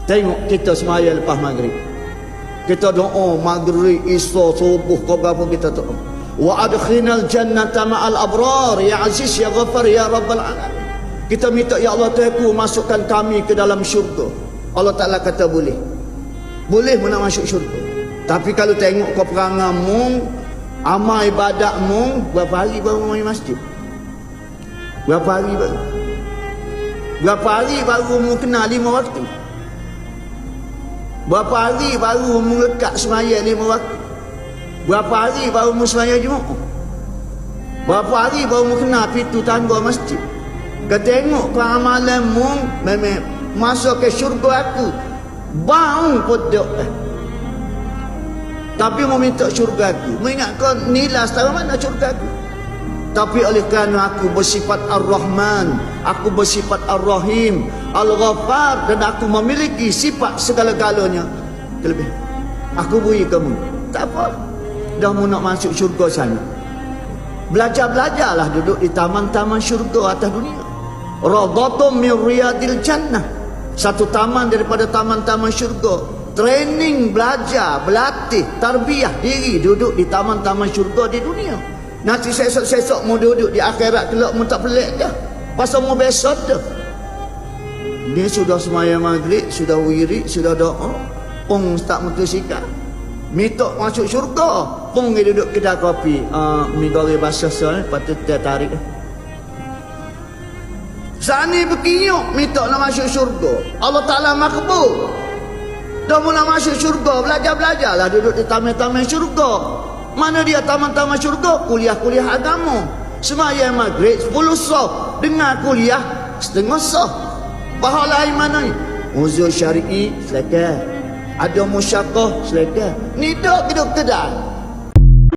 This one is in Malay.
Tengok kita semaya lepas maghrib, kita doa maghrib, isya, subuh, kau berapa kita doa, wa adkhinal jannata ma'al abrar ya aziz ya ghafar ya rabbal alamin. Kita minta, ya Allah Tuhanku, masukkan kami ke dalam syurga. Allah Ta'ala kata boleh. Boleh mu nak masuk syurga. Tapi kalau tengok kau perangai mung, amal ibadat mung, berapa hari baru main masjid? Berapa hari baru? Berapa hari baru mu kenal 5 waktu? Berapa hari baru mu lekat semaya 5 waktu? Berapa hari baru mu semaya Jumaat? Berapa hari baru mu kenal pintu tangga masjid? Kau tengok amalan mu memang masuk ke syurga aku, bau podok. Tapi mu minta syurga aku, mu ingat kau nilai setara mana syurga aku? Tapi oleh kerana aku bersifat Ar-Rahman, aku bersifat Ar-Rahim, Al-Ghaffar, dan aku memiliki sifat segala-galanya kelebihan, aku beri kamu. Tak apa, dah mu nak masuk syurga sana, belajar-belajarlah duduk di taman-taman syurga atas dunia. Radhatum min riyadil jannah, satu taman daripada taman-taman syurga. Training, belajar, berlatih, tarbiyah diri duduk di taman-taman syurga di dunia. Nanti sesok-sesok mu duduk di akhirat kelak mu tak pelik dah, pasal mu besok dah. Dia sudah semaya maghrib, sudah wirid, sudah doa, pun tak motosikal, minta masuk syurga, pun dia duduk kedai kopi, mi goreng basah soal, patut dia tarik. Sani berkinyuk minta nak masuk syurga, Allah Ta'ala makbul. Dah mula masuk syurga, belajar-belajarlah duduk di taman-taman syurga. Mana dia taman-taman syurga? Kuliah-kuliah agama. Semaya maghrib 10 sah, dengar kuliah setengah sah. Pahala mana ni? Uzur syar'i silakan, ada musyaqqah silakan. Ni duduk kedai